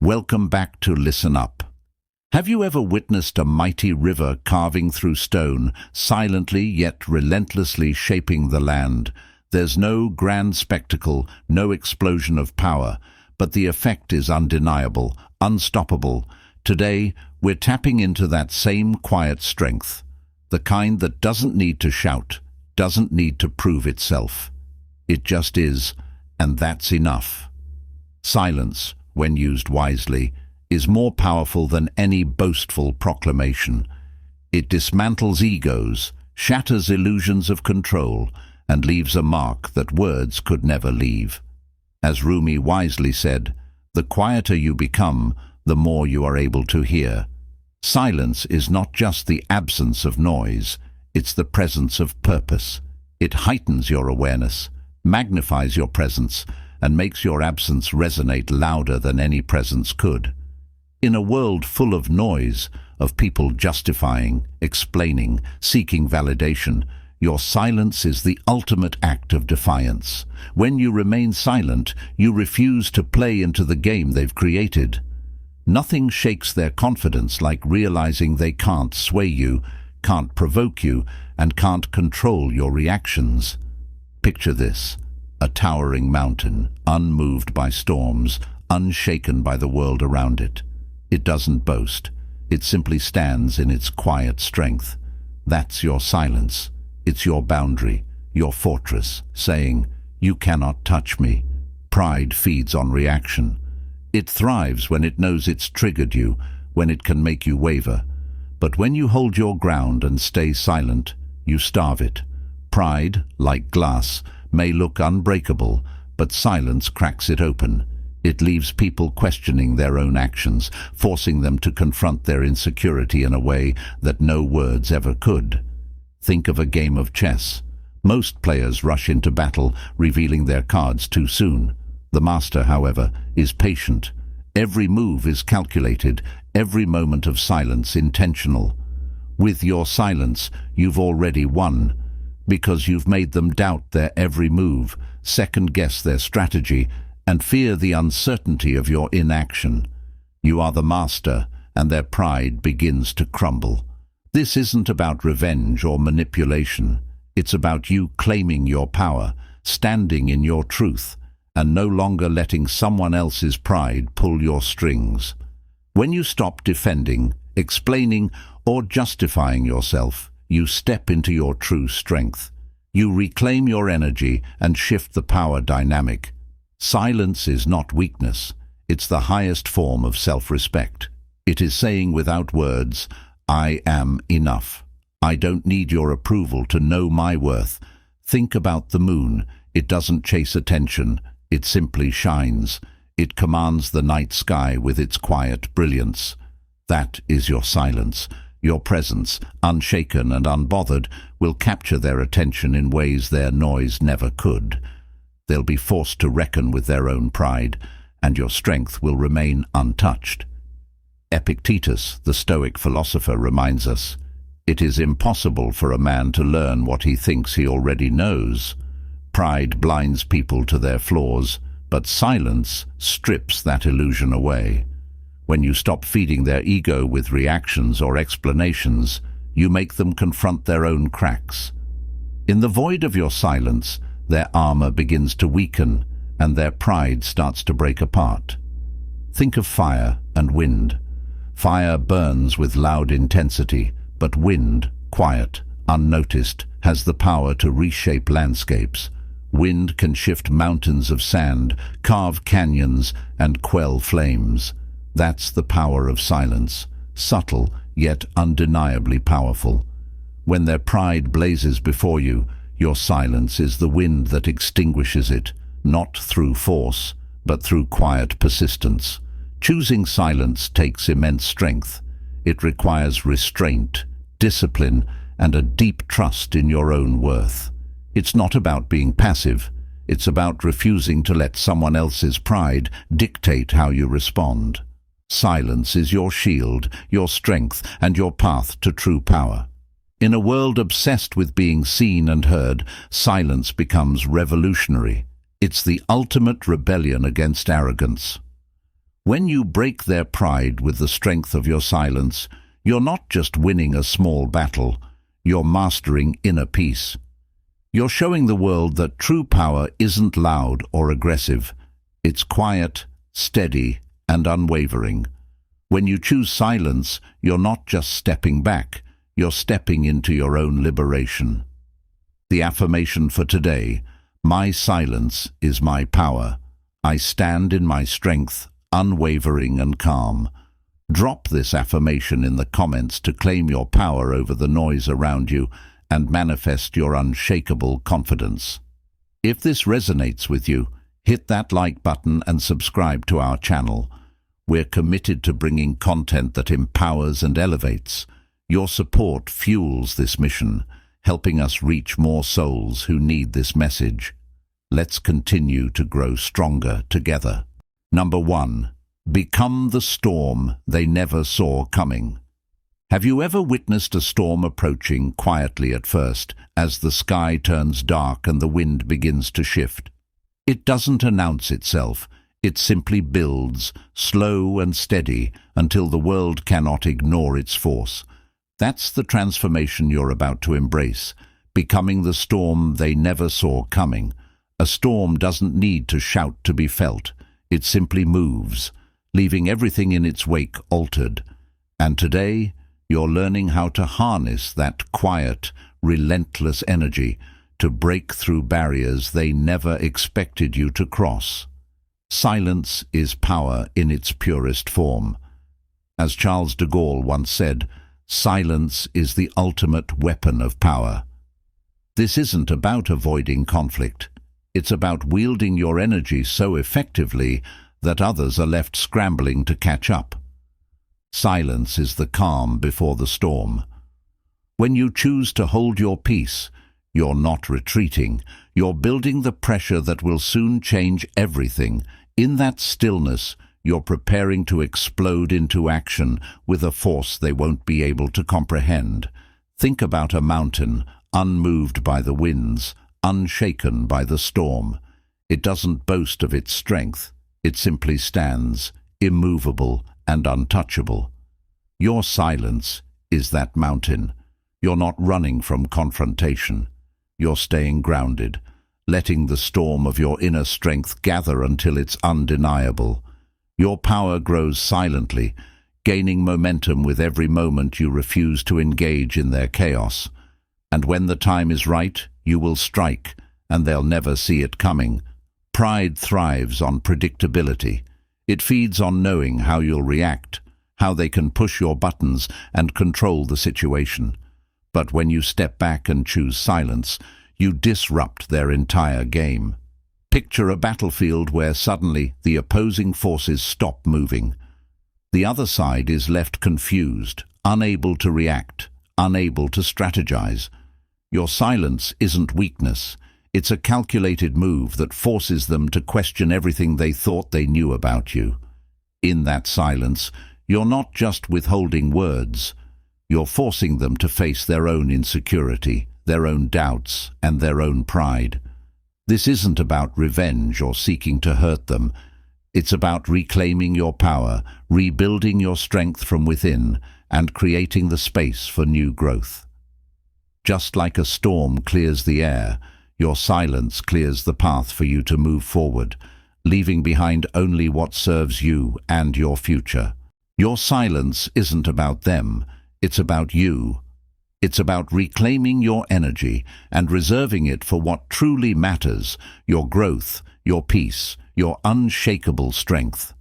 Welcome back to Listen Up. Have you ever witnessed a mighty river carving through stone, silently yet relentlessly shaping the land? There's no grand spectacle, no explosion of power, but the effect is undeniable, unstoppable. Today, we're tapping into that same quiet strength, the kind that doesn't need to shout, doesn't need to prove itself. It just is, and that's enough. Silence, when used wisely, is more powerful than any boastful proclamation. It dismantles egos, shatters illusions of control, and leaves a mark that words could never leave. As Rumi wisely said, the quieter you become, the more you are able to hear. Silence is not just the absence of noise, it's the presence of purpose. It heightens your awareness, magnifies your presence, and makes your absence resonate louder than any presence could. In a world full of noise, of people justifying, explaining, seeking validation, your silence is the ultimate act of defiance. When you remain silent, you refuse to play into the game they've created. Nothing shakes their confidence like realizing they can't sway you, can't provoke you, and can't control your reactions. Picture this: a towering mountain, unmoved by storms, unshaken by the world around it. It doesn't boast. It simply stands in its quiet strength. That's your silence. It's your boundary, your fortress, saying, "You cannot touch me." Pride feeds on reaction. It thrives when it knows it's triggered you, when it can make you waver. But when you hold your ground and stay silent, you starve it. Pride, like glass, may look unbreakable, but silence cracks it open. It leaves people questioning their own actions, forcing them to confront their insecurity in a way that no words ever could. Think of a game of chess. Most players rush into battle, revealing their cards too soon. The master, however, is patient. Every move is calculated, every moment of silence intentional. With your silence, you've already won, because you've made them doubt their every move, second-guess their strategy, and fear the uncertainty of your inaction. You are the master, and their pride begins to crumble. This isn't about revenge or manipulation. It's about you claiming your power, standing in your truth, and no longer letting someone else's pride pull your strings. When you stop defending, explaining, or justifying yourself, you step into your true strength. You reclaim your energy and shift the power dynamic. Silence is not weakness. It's the highest form of self-respect. It is saying without words, "I am enough. I don't need your approval to know my worth." Think about the moon. It doesn't chase attention. It simply shines. It commands the night sky with its quiet brilliance. That is your silence. Your presence, unshaken and unbothered, will capture their attention in ways their noise never could. They'll be forced to reckon with their own pride, and your strength will remain untouched. Epictetus, the Stoic philosopher, reminds us, "It is impossible for a man to learn what he thinks he already knows." Pride blinds people to their flaws, but silence strips that illusion away. When you stop feeding their ego with reactions or explanations, you make them confront their own cracks. In the void of your silence, their armor begins to weaken, and their pride starts to break apart. Think of fire and wind. Fire burns with loud intensity, but wind, quiet, unnoticed, has the power to reshape landscapes. Wind can shift mountains of sand, carve canyons, and quell flames. That's the power of silence, subtle yet undeniably powerful. When their pride blazes before you, your silence is the wind that extinguishes it, not through force, but through quiet persistence. Choosing silence takes immense strength. It requires restraint, discipline, and a deep trust in your own worth. It's not about being passive. It's about refusing to let someone else's pride dictate how you respond. Silence is your shield, your strength, and your path to true power. In a world obsessed with being seen and heard, silence becomes revolutionary. It's the ultimate rebellion against arrogance. When you break their pride with the strength of your silence, you're not just winning a small battle, you're mastering inner peace. You're showing the world that true power isn't loud or aggressive. It's quiet, steady, and unwavering. When you choose silence, you're not just stepping back, you're stepping into your own liberation. The affirmation for today: my silence is my power. I stand in my strength, unwavering and calm. Drop this affirmation in the comments to claim your power over the noise around you and manifest your unshakable confidence. If this resonates with you, hit that like button and subscribe to our channel. We're committed to bringing content that empowers and elevates. Your support fuels this mission, helping us reach more souls who need this message. Let's continue to grow stronger together. Number 1. Become the storm they never saw coming. Have you ever witnessed a storm approaching quietly at first, as the sky turns dark and the wind begins to shift? It doesn't announce itself. It simply builds, slow and steady, until the world cannot ignore its force. That's the transformation you're about to embrace, becoming the storm they never saw coming. A storm doesn't need to shout to be felt. It simply moves, leaving everything in its wake altered. And today, you're learning how to harness that quiet, relentless energy to break through barriers they never expected you to cross. Silence is power in its purest form. As Charles de Gaulle once said, silence is the ultimate weapon of power. This isn't about avoiding conflict. It's about wielding your energy so effectively that others are left scrambling to catch up. Silence is the calm before the storm. When you choose to hold your peace, you're not retreating. You're building the pressure that will soon change everything. In that stillness, you're preparing to explode into action with a force they won't be able to comprehend. Think about a mountain, unmoved by the winds, unshaken by the storm. It doesn't boast of its strength. It simply stands, immovable and untouchable. Your silence is that mountain. You're not running from confrontation. You're staying grounded, letting the storm of your inner strength gather until it's undeniable. Your power grows silently, gaining momentum with every moment you refuse to engage in their chaos. And when the time is right, you will strike, and they'll never see it coming. Pride thrives on predictability. It feeds on knowing how you'll react, how they can push your buttons and control the situation. But when you step back and choose silence, you disrupt their entire game. Picture a battlefield where suddenly the opposing forces stop moving. The other side is left confused, unable to react, unable to strategize. Your silence isn't weakness. It's a calculated move that forces them to question everything they thought they knew about you. In that silence, you're not just withholding words. You're forcing them to face their own insecurity, their own doubts, and their own pride. This isn't about revenge or seeking to hurt them. It's about reclaiming your power, rebuilding your strength from within, and creating the space for new growth. Just like a storm clears the air, your silence clears the path for you to move forward, leaving behind only what serves you and your future. Your silence isn't about them, it's about you. It's about reclaiming your energy and reserving it for what truly matters: your growth, your peace, your unshakable strength.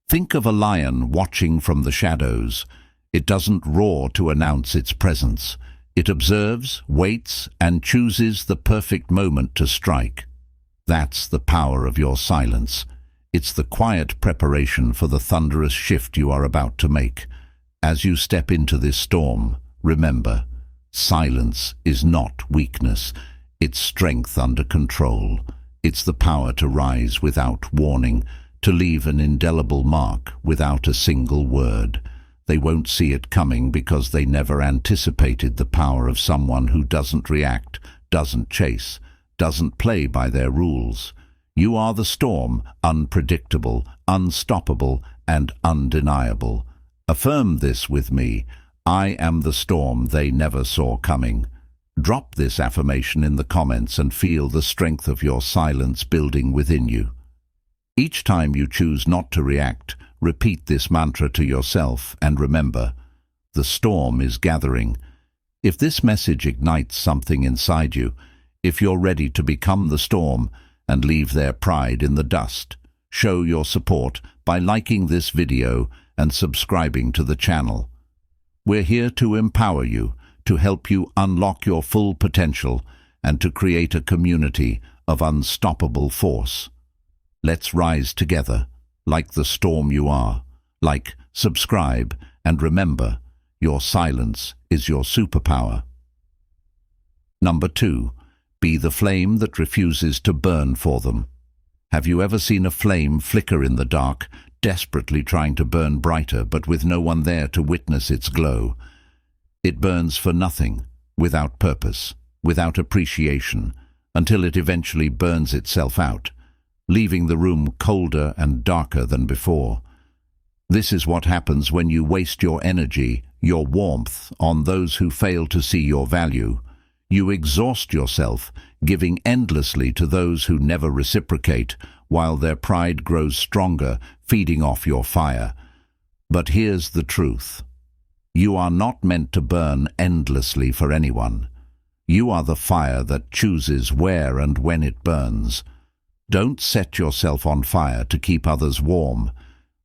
Think of a lion watching from the shadows. It doesn't roar to announce its presence. It observes, waits, and chooses the perfect moment to strike. That's the power of your silence. It's the quiet preparation for the thunderous shift you are about to make. As you step into this storm, remember, silence is not weakness. It's strength under control. It's the power to rise without warning, to leave an indelible mark without a single word. They won't see it coming because they never anticipated the power of someone who doesn't react, doesn't chase, doesn't play by their rules. You are the storm, unpredictable, unstoppable, and undeniable. Affirm this with me. I am the storm they never saw coming. Drop this affirmation in the comments and feel the strength of your silence building within you. Each time you choose not to react, repeat this mantra to yourself and remember, the storm is gathering. If this message ignites something inside you, if you're ready to become the storm and leave their pride in the dust, show your support by liking this video and subscribing to the channel. We're here to empower you, to help you unlock your full potential and to create a community of unstoppable force. Let's rise together, like the storm you are. Like, subscribe, and remember, your silence is your superpower. Number 2. Be the flame that refuses to burn for them. Have you ever seen a flame flicker in the dark, desperately trying to burn brighter, but with no one there to witness its glow? It burns for nothing, without purpose, without appreciation, until it eventually burns itself out, leaving the room colder and darker than before. This is what happens when you waste your energy, your warmth, on those who fail to see your value. You exhaust yourself, giving endlessly to those who never reciprocate, while their pride grows stronger, feeding off your fire. But here's the truth. You are not meant to burn endlessly for anyone. You are the fire that chooses where and when it burns. Don't set yourself on fire to keep others warm.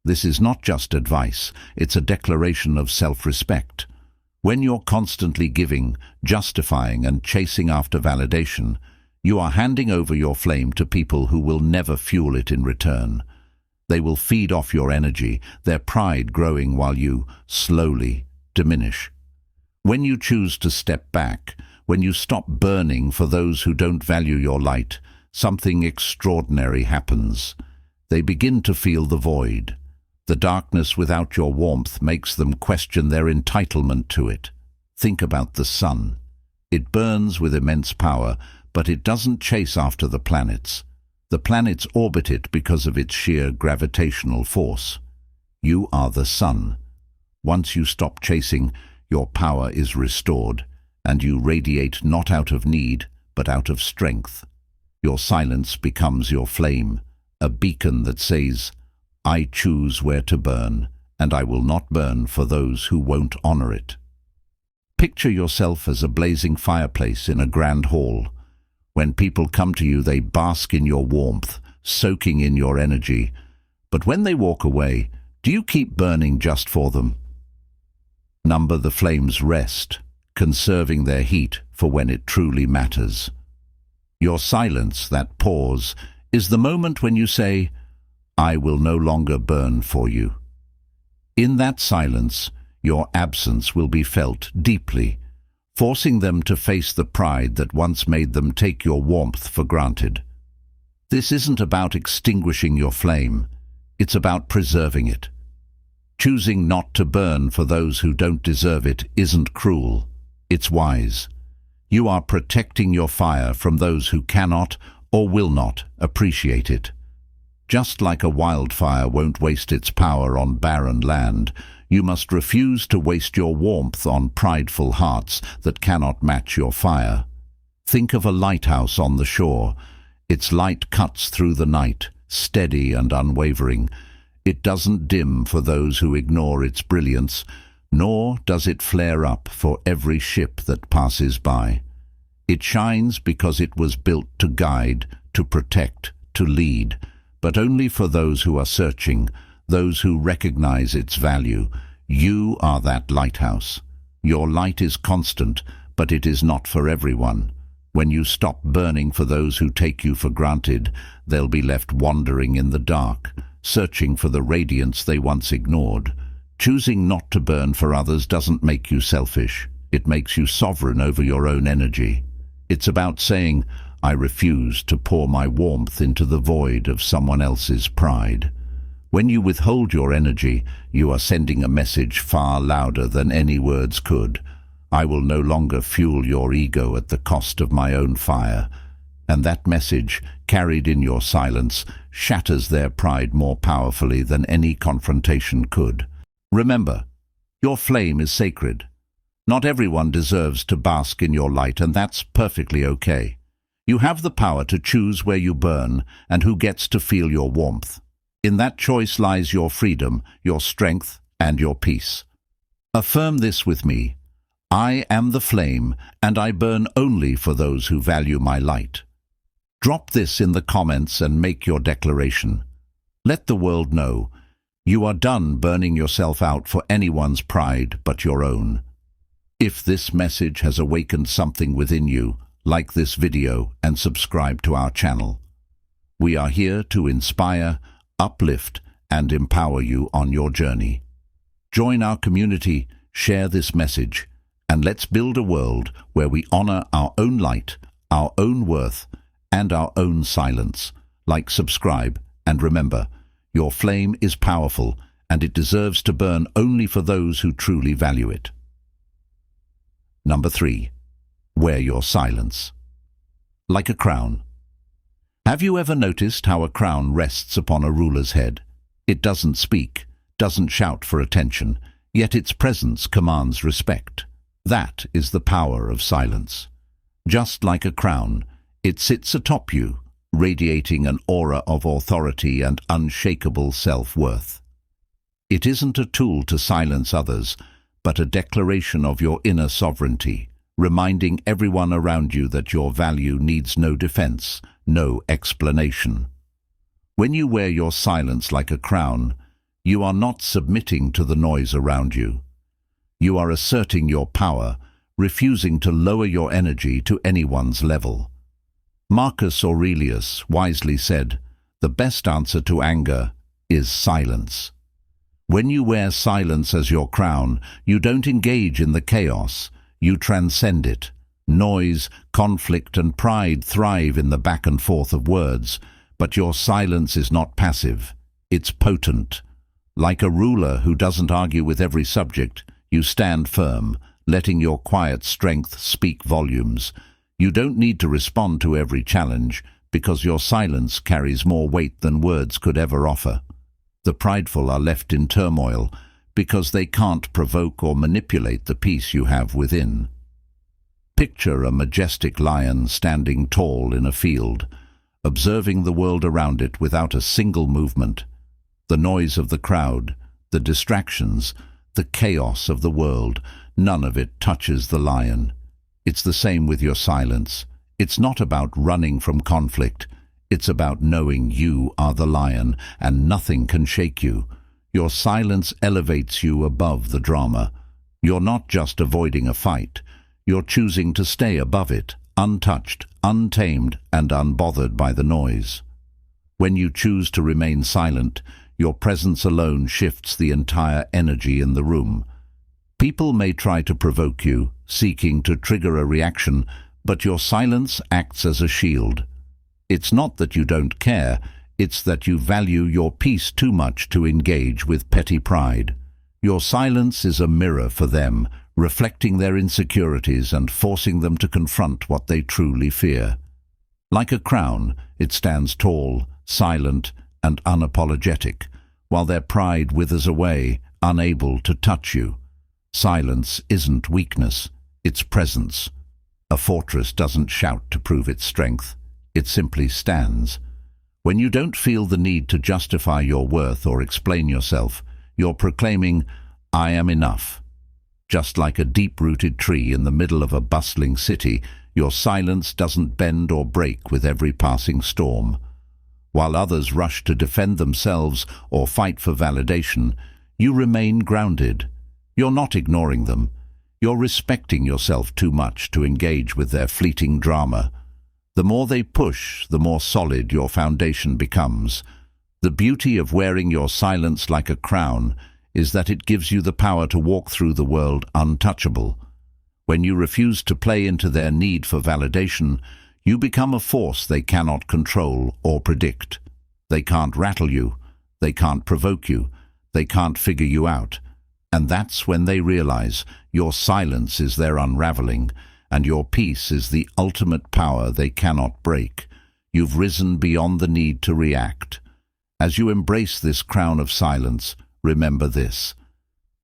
This is not just advice, it's a declaration of self-respect. When you're constantly giving, justifying, and chasing after validation, you are handing over your flame to people who will never fuel it in return. They will feed off your energy, their pride growing while you, slowly, diminish. When you choose to step back, when you stop burning for those who don't value your light, something extraordinary happens. They begin to feel the void. The darkness without your warmth makes them question their entitlement to it. Think about the sun. It burns with immense power, but it doesn't chase after the planets. The planets orbit it because of its sheer gravitational force. You are the sun. Once you stop chasing, your power is restored, and you radiate not out of need, but out of strength. Your silence becomes your flame, a beacon that says, I choose where to burn, and I will not burn for those who won't honor it. Picture yourself as a blazing fireplace in a grand hall. When people come to you, they bask in your warmth, soaking in your energy. But when they walk away, do you keep burning just for them? Number the flames rest, conserving their heat for when it truly matters. Your silence, that pause, is the moment when you say, I will no longer burn for you. In that silence, your absence will be felt deeply, forcing them to face the pride that once made them take your warmth for granted. This isn't about extinguishing your flame, it's about preserving it. Choosing not to burn for those who don't deserve it isn't cruel, it's wise. You are protecting your fire from those who cannot or will not appreciate it. Just like a wildfire won't waste its power on barren land, you must refuse to waste your warmth on prideful hearts that cannot match your fire. Think of a lighthouse on the shore. Its light cuts through the night, steady and unwavering. It doesn't dim for those who ignore its brilliance, nor does it flare up for every ship that passes by. It shines because it was built to guide, to protect, to lead, but only for those who are searching, those who recognize its value. You are that lighthouse. Your light is constant, but it is not for everyone. When you stop burning for those who take you for granted, they'll be left wandering in the dark, searching for the radiance they once ignored. Choosing not to burn for others doesn't make you selfish. It makes you sovereign over your own energy. It's about saying, I refuse to pour my warmth into the void of someone else's pride. When you withhold your energy, you are sending a message far louder than any words could. I will no longer fuel your ego at the cost of my own fire. and that message, carried in your silence, shatters their pride more powerfully than any confrontation could. Remember, your flame is sacred. Not everyone deserves to bask in your light, and that's perfectly okay. You have the power to choose where you burn and who gets to feel your warmth. In that choice lies your freedom, your strength, and your peace. Affirm this with me. I am the flame, and I burn only for those who value my light. Drop this in the comments and make your declaration. Let the world know you are done burning yourself out for anyone's pride but your own. If this message has awakened something within you, like this video and subscribe to our channel. We are here to inspire, uplift, and empower you on your journey. Join our community, share this message, and let's build a world where we honor our own light, our own worth, and our own silence. Like, subscribe, and remember, your flame is powerful, and it deserves to burn only for those who truly value it. Number 3. Wear your silence. Like a crown. Have you ever noticed how a crown rests upon a ruler's head? It doesn't speak, doesn't shout for attention, yet its presence commands respect. That is the power of silence. Just like a crown, it sits atop you, radiating an aura of authority and unshakable self-worth. It isn't a tool to silence others, but a declaration of your inner sovereignty, reminding everyone around you that your value needs no defense, no explanation. When you wear your silence like a crown, you are not submitting to the noise around you. You are asserting your power, refusing to lower your energy to anyone's level. Marcus Aurelius wisely said, "The best answer to anger is silence." When you wear silence as your crown, you don't engage in the chaos, you transcend it. Noise, conflict, and pride thrive in the back and forth of words, but your silence is not passive, it's potent. Like a ruler who doesn't argue with every subject, you stand firm, letting your quiet strength speak volumes. You don't need to respond to every challenge, because your silence carries more weight than words could ever offer. The prideful are left in turmoil because they can't provoke or manipulate the peace you have within. Picture a majestic lion standing tall in a field, observing the world around it without a single movement. The noise of the crowd, the distractions, the chaos of the world, none of it touches the lion. It's the same with your silence. It's not about running from conflict. It's about knowing you are the lion and nothing can shake you. Your silence elevates you above the drama. You're not just avoiding a fight. You're choosing to stay above it, untouched, untamed, and unbothered by the noise. When you choose to remain silent, your presence alone shifts the entire energy in the room. People may try to provoke you, seeking to trigger a reaction, but your silence acts as a shield. It's not that you don't care, it's that you value your peace too much to engage with petty pride. Your silence is a mirror for them, reflecting their insecurities and forcing them to confront what they truly fear. Like a crown, it stands tall, silent, and unapologetic, while their pride withers away, unable to touch you. Silence isn't weakness, it's presence. A fortress doesn't shout to prove its strength, it simply stands. When you don't feel the need to justify your worth or explain yourself, you're proclaiming, "I am enough." Just like a deep-rooted tree in the middle of a bustling city, your silence doesn't bend or break with every passing storm. While others rush to defend themselves or fight for validation, you remain grounded. You're not ignoring them. You're respecting yourself too much to engage with their fleeting drama. The more they push, the more solid your foundation becomes. The beauty of wearing your silence like a crown is that it gives you the power to walk through the world untouchable. When you refuse to play into their need for validation, you become a force they cannot control or predict. They can't rattle you, they can't provoke you, they can't figure you out. And that's when they realize your silence is their unraveling, and your peace is the ultimate power they cannot break. You've risen beyond the need to react. As you embrace this crown of silence, remember this.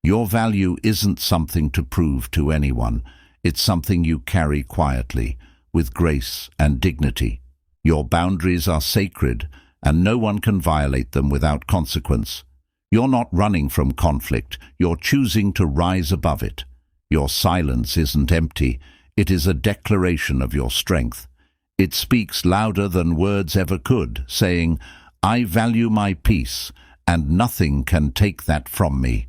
Your value isn't something to prove to anyone. It's something you carry quietly, with grace and dignity. Your boundaries are sacred, and no one can violate them without consequence. You're not running from conflict, you're choosing to rise above it. Your silence isn't empty, it is a declaration of your strength. It speaks louder than words ever could, saying, "I value my peace, and nothing can take that from me."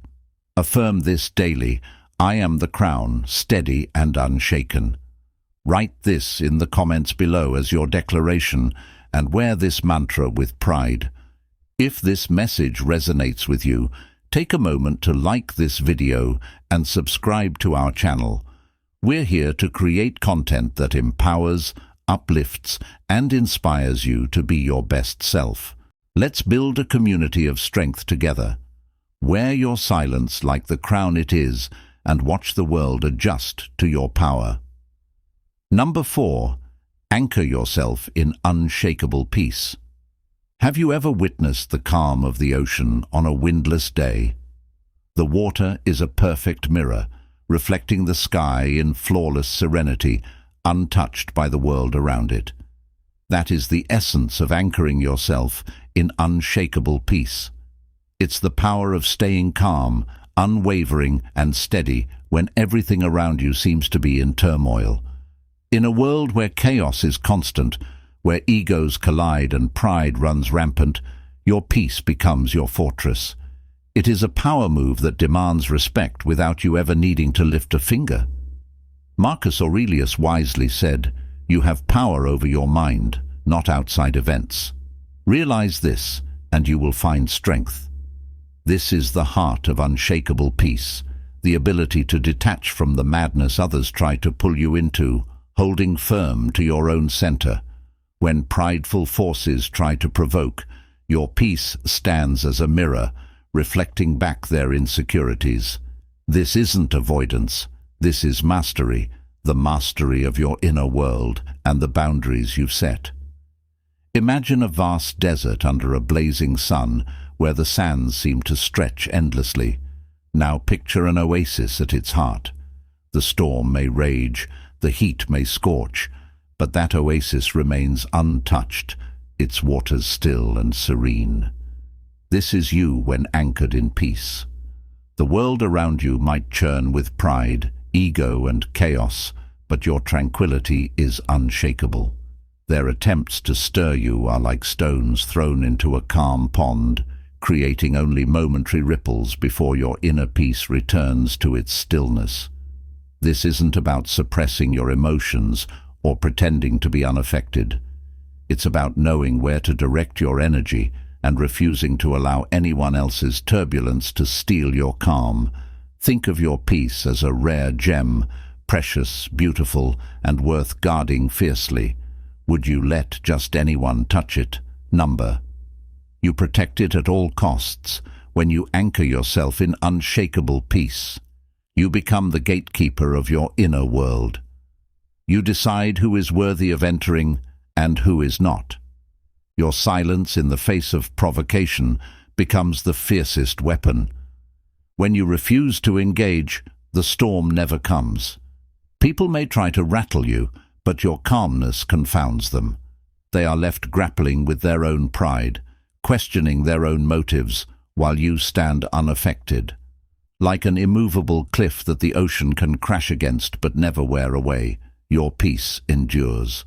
Affirm this daily. I am the crown, steady and unshaken. Write this in the comments below as your declaration, and wear this mantra with pride. If this message resonates with you, take a moment to like this video and subscribe to our channel. We're here to create content that empowers, uplifts, and inspires you to be your best self. Let's build a community of strength together. Wear your silence like the crown it is, and watch the world adjust to your power. Number 4. Anchor yourself in unshakable peace. Have you ever witnessed the calm of the ocean on a windless day? The water is a perfect mirror, reflecting the sky in flawless serenity, untouched by the world around it. That is the essence of anchoring yourself in unshakable peace. It's the power of staying calm, unwavering and steady when everything around you seems to be in turmoil. In a world where chaos is constant, where egos collide and pride runs rampant, your peace becomes your fortress. It is a power move that demands respect without you ever needing to lift a finger. Marcus Aurelius wisely said, "You have power over your mind, not outside events." Realize this, and you will find strength. This is the heart of unshakable peace, the ability to detach from the madness others try to pull you into, holding firm to your own center. When prideful forces try to provoke, your peace stands as a mirror, reflecting back their insecurities. This isn't avoidance, this is mastery, the mastery of your inner world and the boundaries you've set. Imagine a vast desert under a blazing sun where the sands seem to stretch endlessly. Now picture an oasis at its heart. The storm may rage, the heat may scorch, but that oasis remains untouched, its waters still and serene. This is you when anchored in peace. The world around you might churn with pride, ego and chaos, but your tranquility is unshakable. Their attempts to stir you are like stones thrown into a calm pond, creating only momentary ripples before your inner peace returns to its stillness. This isn't about suppressing your emotions or pretending to be unaffected. It's about knowing where to direct your energy and refusing to allow anyone else's turbulence to steal your calm. Think of your peace as a rare gem, precious, beautiful, and worth guarding fiercely. Would you let just anyone touch it? You protect it at all costs. When you anchor yourself in unshakable peace, you become the gatekeeper of your inner world. You decide who is worthy of entering and who is not. Your silence in the face of provocation becomes the fiercest weapon. When you refuse to engage, the storm never comes. People may try to rattle you, but your calmness confounds them. They are left grappling with their own pride, questioning their own motives, while you stand unaffected. Like an immovable cliff that the ocean can crash against but never wear away, your peace endures.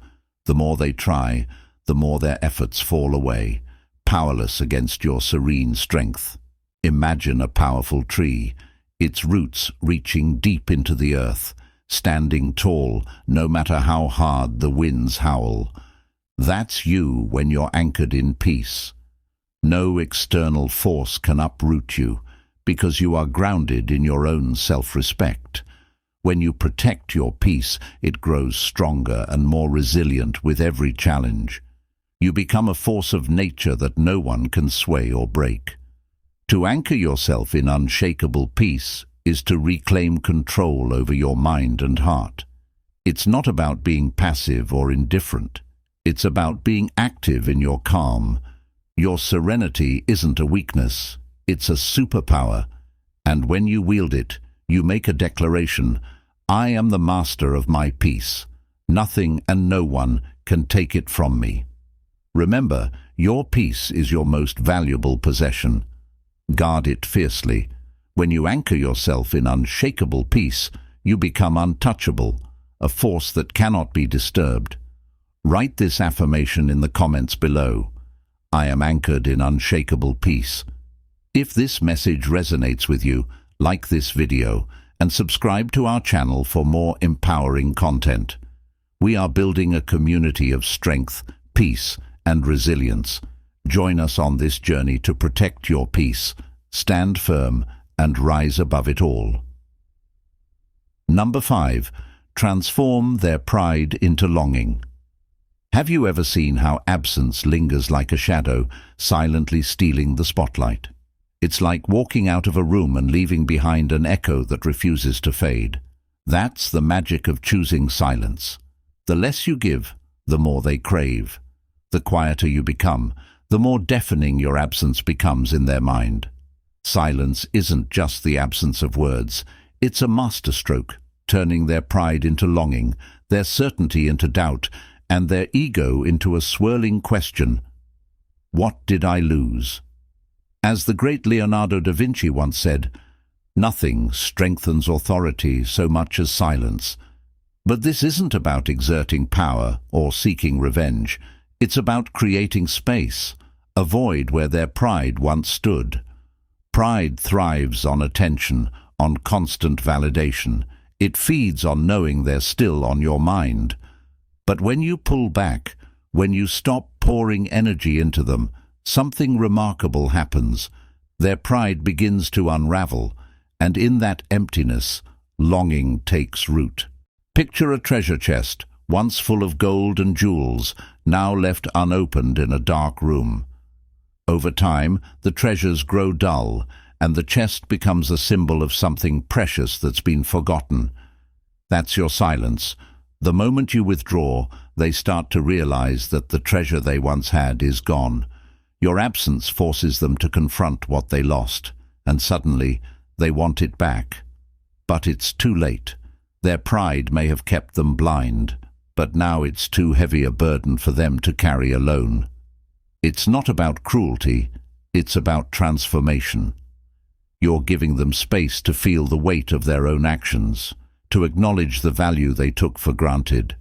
The more they try, the more their efforts fall away, powerless against your serene strength. Imagine a powerful tree, its roots reaching deep into the earth, standing tall no matter how hard the winds howl. That's you when you're anchored in peace. No external force can uproot you, because you are grounded in your own self-respect. When you protect your peace, it grows stronger and more resilient with every challenge. You become a force of nature that no one can sway or break. To anchor yourself in unshakable peace is to reclaim control over your mind and heart. It's not about being passive or indifferent. It's about being active in your calm. Your serenity isn't a weakness, it's a superpower. And when you wield it, you make a declaration: I am the master of my peace. Nothing and no one can take it from me. Remember, your peace is your most valuable possession. Guard it fiercely. When you anchor yourself in unshakable peace, you become untouchable, a force that cannot be disturbed. Write this affirmation in the comments below. I am anchored in unshakable peace. If this message resonates with you, like this video and subscribe to our channel for more empowering content. We are building a community of strength, peace, and resilience. Join us on this journey to protect your peace, stand firm, and rise above it all. Number 5. Transform their pride into longing. Have you ever seen how absence lingers like a shadow, silently stealing the spotlight? It's like walking out of a room and leaving behind an echo that refuses to fade. That's the magic of choosing silence. The less you give, the more they crave. The quieter you become, the more deafening your absence becomes in their mind. Silence isn't just the absence of words, it's a masterstroke, turning their pride into longing, their certainty into doubt, and their ego into a swirling question: what did I lose? As the great Leonardo da Vinci once said, nothing strengthens authority so much as silence. But this isn't about exerting power or seeking revenge. It's about creating space, a void where their pride once stood. Pride thrives on attention, on constant validation. It feeds on knowing they're still on your mind. But when you pull back, when you stop pouring energy into them, something remarkable happens. Their pride begins to unravel, and in that emptiness, longing takes root. Picture a treasure chest, once full of gold and jewels, now left unopened in a dark room. Over time, the treasures grow dull, and the chest becomes a symbol of something precious that's been forgotten. That's your silence. The moment you withdraw, they start to realize that the treasure they once had is gone. Your absence forces them to confront what they lost, and suddenly they want it back. But it's too late. Their pride may have kept them blind, but now it's too heavy a burden for them to carry alone. It's not about cruelty, it's about transformation. You're giving them space to feel the weight of their own actions, to acknowledge the value they took for granted.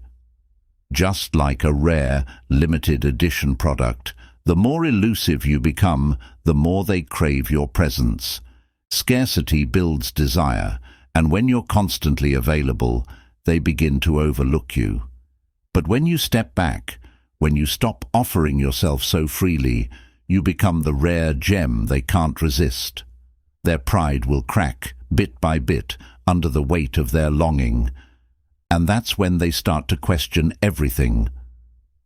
Just like a rare, limited edition product, the more elusive you become, the more they crave your presence. Scarcity builds desire, and when you're constantly available, they begin to overlook you. But when you step back, when you stop offering yourself so freely, you become the rare gem they can't resist. Their pride will crack, bit by bit, under the weight of their longing. And that's when they start to question everything.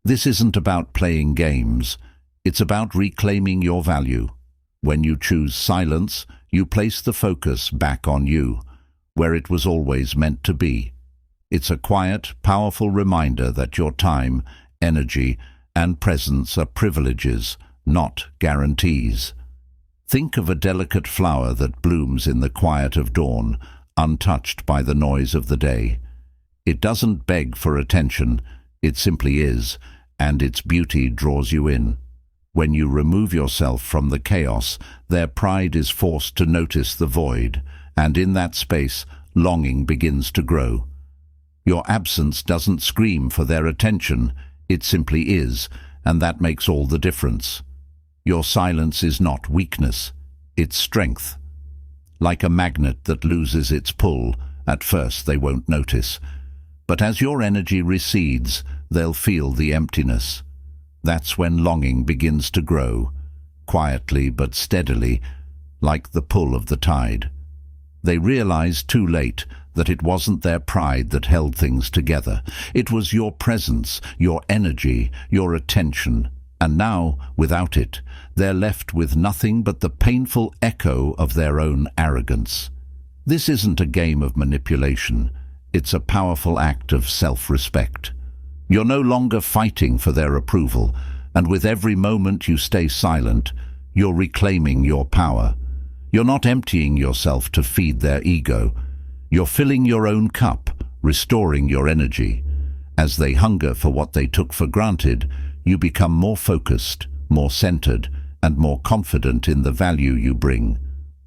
This isn't about playing games. It's about reclaiming your value. When you choose silence, you place the focus back on you, where it was always meant to be. It's a quiet, powerful reminder that your time, energy, and presence are privileges, not guarantees. Think of a delicate flower that blooms in the quiet of dawn, untouched by the noise of the day. It doesn't beg for attention, it simply is, and its beauty draws you in. When you remove yourself from the chaos, their pride is forced to notice the void, and in that space, longing begins to grow. Your absence doesn't scream for their attention, it simply is, and that makes all the difference. Your silence is not weakness, it's strength. Like a magnet that loses its pull, at first they won't notice. But as your energy recedes, they'll feel the emptiness. That's when longing begins to grow, quietly but steadily, like the pull of the tide. They realize too late that it wasn't their pride that held things together. It was your presence, your energy, your attention. And now, without it, they're left with nothing but the painful echo of their own arrogance. This isn't a game of manipulation. It's a powerful act of self-respect. You're no longer fighting for their approval, and with every moment you stay silent, you're reclaiming your power. You're not emptying yourself to feed their ego. You're filling your own cup, restoring your energy. As they hunger for what they took for granted, you become more focused, more centered, and more confident in the value you bring.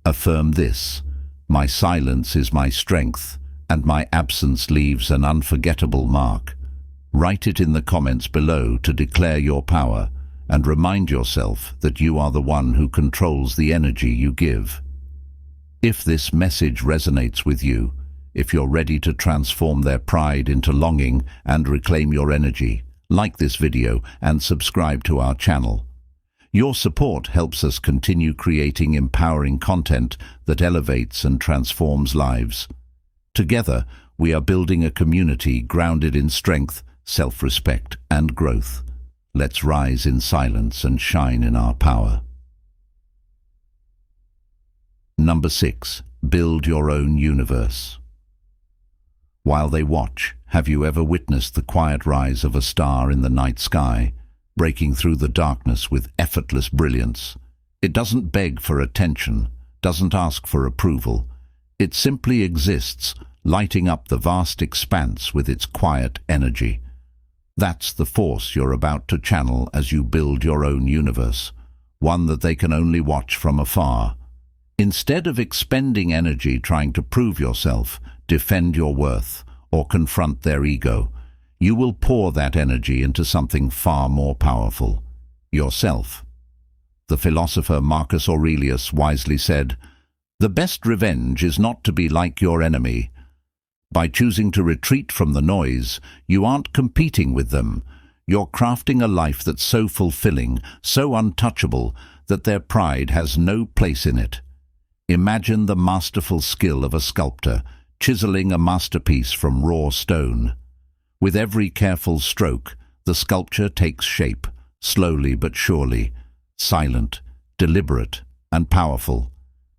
Affirm this: my silence is my strength, and my absence leaves an unforgettable mark. Write it in the comments below to declare your power, and remind yourself that you are the one who controls the energy you give. If this message resonates with you, if you're ready to transform their pride into longing and reclaim your energy, like this video and subscribe to our channel. Your support helps us continue creating empowering content that elevates and transforms lives. Together, we are building a community grounded in strength, self-respect, and growth. Let's rise in silence and shine in our power. Number 6. Build your own universe. While they watch, have you ever witnessed the quiet rise of a star in the night sky, breaking through the darkness with effortless brilliance? It doesn't beg for attention, doesn't ask for approval. It simply exists, lighting up the vast expanse with its quiet energy. That's the force you're about to channel as you build your own universe, one that they can only watch from afar. Instead of expending energy trying to prove yourself, defend your worth, or confront their ego, you will pour that energy into something far more powerful: yourself. The philosopher Marcus Aurelius wisely said, "The best revenge is not to be like your enemy." By choosing to retreat from the noise, you aren't competing with them. You're crafting a life that's so fulfilling, so untouchable, that their pride has no place in it. Imagine the masterful skill of a sculptor, chiseling a masterpiece from raw stone. With every careful stroke, the sculpture takes shape, slowly but surely, silent, deliberate, and powerful.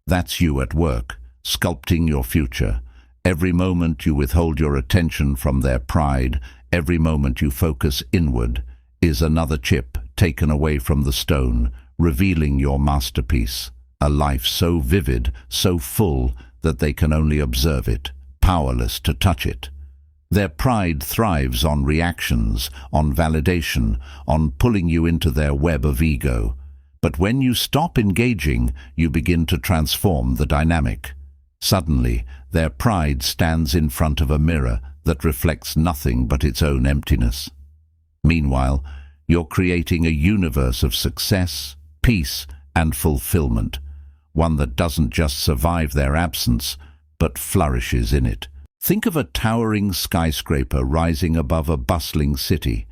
That's you at work, sculpting your future. Every moment you withhold your attention from their pride, every moment you focus inward, is another chip taken away from the stone, revealing your masterpiece. A life so vivid, so full, that they can only observe it, powerless to touch it. Their pride thrives on reactions, on validation, on pulling you into their web of ego. But when you stop engaging, you begin to transform the dynamic. Suddenly, their pride stands in front of a mirror that reflects nothing but its own emptiness. Meanwhile, you're creating a universe of success, peace, and fulfillment, one that doesn't just survive their absence, but flourishes in it. Think of a towering skyscraper rising above a bustling city.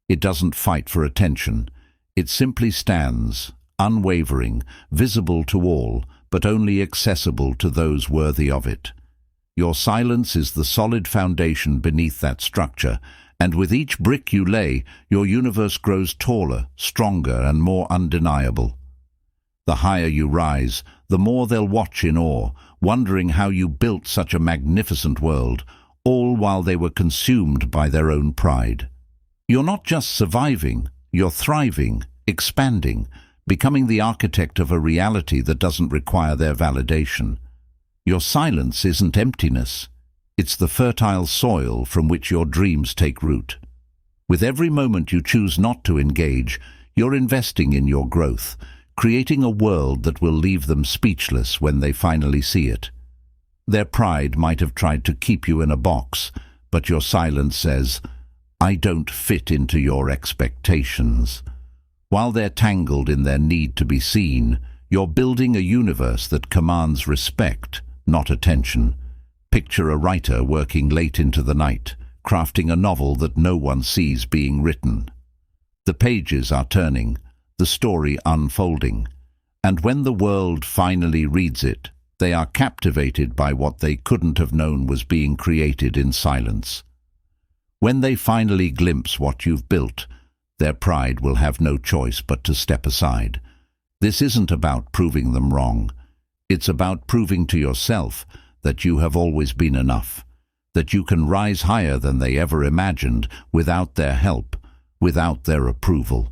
It doesn't fight for attention. It simply stands, unwavering, visible to all, but only accessible to those worthy of it. Your silence is the solid foundation beneath that structure, and with each brick you lay, your universe grows taller, stronger, and more undeniable. The higher you rise, the more they'll watch in awe, wondering how you built such a magnificent world, all while they were consumed by their own pride. You're not just surviving, you're thriving, expanding, becoming the architect of a reality that doesn't require their validation. Your silence isn't emptiness. It's the fertile soil from which your dreams take root. With every moment you choose not to engage, you're investing in your growth, creating a world that will leave them speechless when they finally see it. Their pride might have tried to keep you in a box, but your silence says, "I don't fit into your expectations." While they're tangled in their need to be seen, you're building a universe that commands respect, not attention. Picture a writer working late into the night, crafting a novel that no one sees being written. The pages are turning, the story unfolding, and when the world finally reads it, they are captivated by what they couldn't have known was being created in silence. When they finally glimpse what you've built, their pride will have no choice but to step aside. This isn't about proving them wrong. It's about proving to yourself that you have always been enough, that you can rise higher than they ever imagined without their help, without their approval.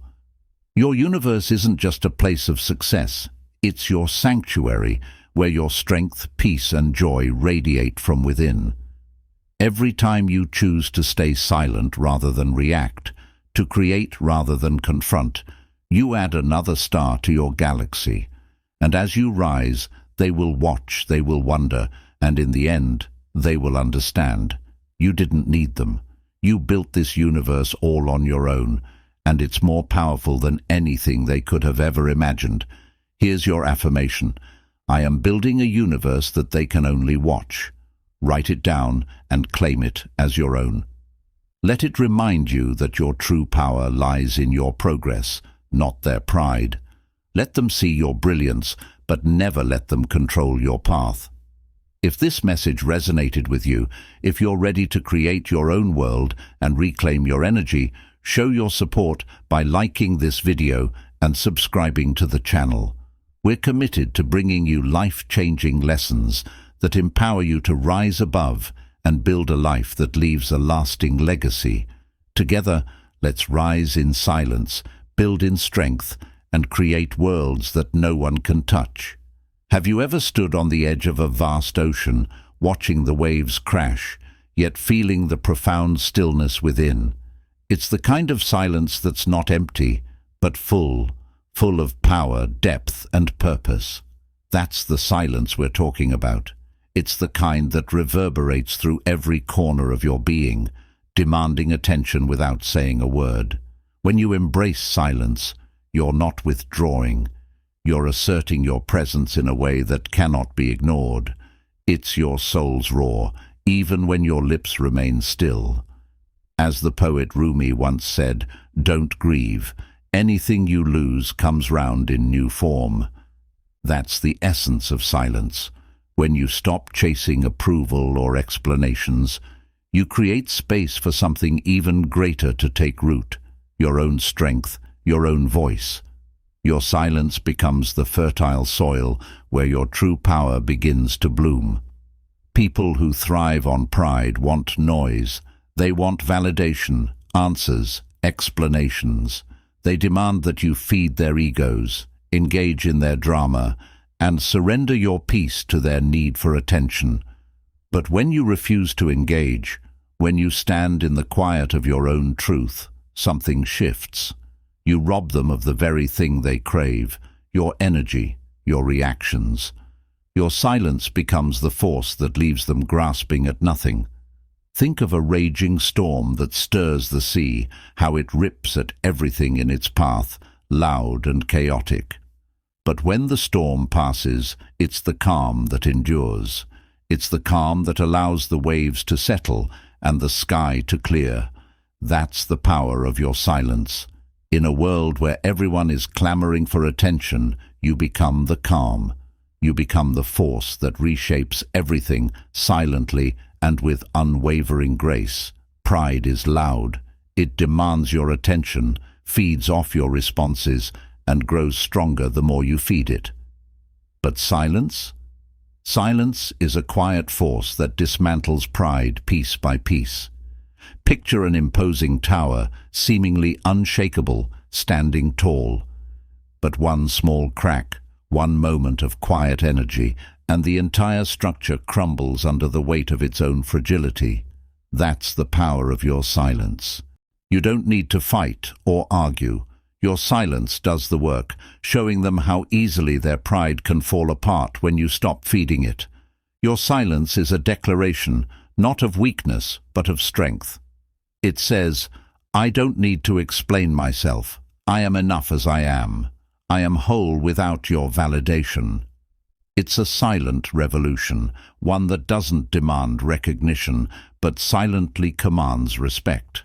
Your universe isn't just a place of success, it's your sanctuary where your strength, peace and joy radiate from within. Every time you choose to stay silent rather than react, to create rather than confront, you add another star to your galaxy. And as you rise, they will watch, they will wonder, and in the end, they will understand. You didn't need them. You built this universe all on your own, and it's more powerful than anything they could have ever imagined. Here's your affirmation. I am building a universe that they can only watch. Write it down and claim it as your own. Let it remind you that your true power lies in your progress, not their pride. Let them see your brilliance, but never let them control your path. If this message resonated with you, if you're ready to create your own world and reclaim your energy, show your support by liking this video and subscribing to the channel. We're committed to bringing you life-changing lessons that empower you to rise above and build a life that leaves a lasting legacy. Together, let's rise in silence, build in strength, and create worlds that no one can touch. Have you ever stood on the edge of a vast ocean, watching the waves crash, yet feeling the profound stillness within? It's the kind of silence that's not empty, but full of power, depth, and purpose. That's the silence we're talking about. It's the kind that reverberates through every corner of your being, demanding attention without saying a word. When you embrace silence, you're not withdrawing. You're asserting your presence in a way that cannot be ignored. It's your soul's roar, even when your lips remain still. As the poet Rumi once said, "Don't grieve. Anything you lose comes round in new form." That's the essence of silence. When you stop chasing approval or explanations, you create space for something even greater to take root, your own strength, your own voice. Your silence becomes the fertile soil where your true power begins to bloom. People who thrive on pride want noise. They want validation, answers, explanations. They demand that you feed their egos, engage in their drama, and surrender your peace to their need for attention. But when you refuse to engage, when you stand in the quiet of your own truth, something shifts. You rob them of the very thing they crave, your energy, your reactions. Your silence becomes the force that leaves them grasping at nothing. Think of a raging storm that stirs the sea, how it rips at everything in its path, loud and chaotic. But when the storm passes, it's the calm that endures. It's the calm that allows the waves to settle and the sky to clear. That's the power of your silence. In a world where everyone is clamoring for attention, you become the calm. You become the force that reshapes everything silently and with unwavering grace. Pride is loud. It demands your attention, feeds off your responses, and grows stronger the more you feed it. But silence? Silence is a quiet force that dismantles pride piece by piece. Picture an imposing tower, seemingly unshakable, standing tall. But one small crack, one moment of quiet energy, and the entire structure crumbles under the weight of its own fragility. That's the power of your silence. You don't need to fight or argue. Your silence does the work, showing them how easily their pride can fall apart when you stop feeding it. Your silence is a declaration, not of weakness, but of strength. It says, "I don't need to explain myself. I am enough as I am. I am whole without your validation." It's a silent revolution, one that doesn't demand recognition, but silently commands respect.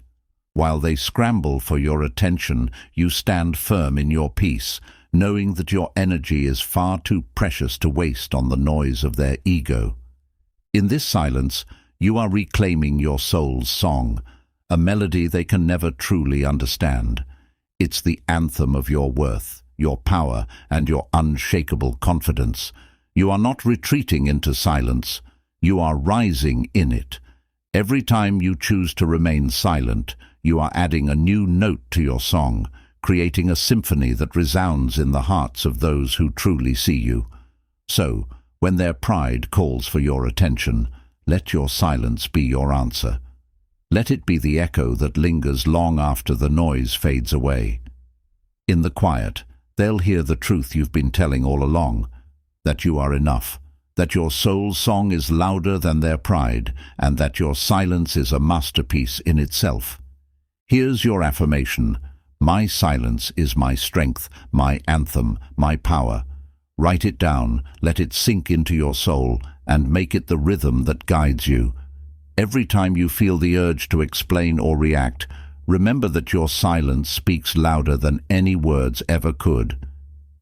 While they scramble for your attention, you stand firm in your peace, knowing that your energy is far too precious to waste on the noise of their ego. In this silence, you are reclaiming your soul's song, a melody they can never truly understand. It's the anthem of your worth, your power, and your unshakable confidence. You are not retreating into silence. You are rising in it. Every time you choose to remain silent, you are adding a new note to your song, creating a symphony that resounds in the hearts of those who truly see you. So, when their pride calls for your attention, let your silence be your answer. Let it be the echo that lingers long after the noise fades away. In the quiet, they'll hear the truth you've been telling all along, that you are enough, that your soul's song is louder than their pride, and that your silence is a masterpiece in itself. Here's your affirmation: my silence is my strength, my anthem, my power. Write it down, let it sink into your soul, and make it the rhythm that guides you. Every time you feel the urge to explain or react, remember that your silence speaks louder than any words ever could.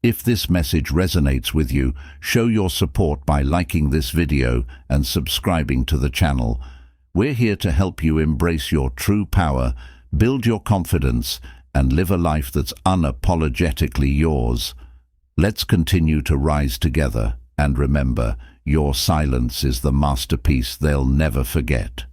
If this message resonates with you, show your support by liking this video and subscribing to the channel. We're here to help you embrace your true power, build your confidence, and live a life that's unapologetically yours. Let's continue to rise together, and remember, your silence is the masterpiece they'll never forget.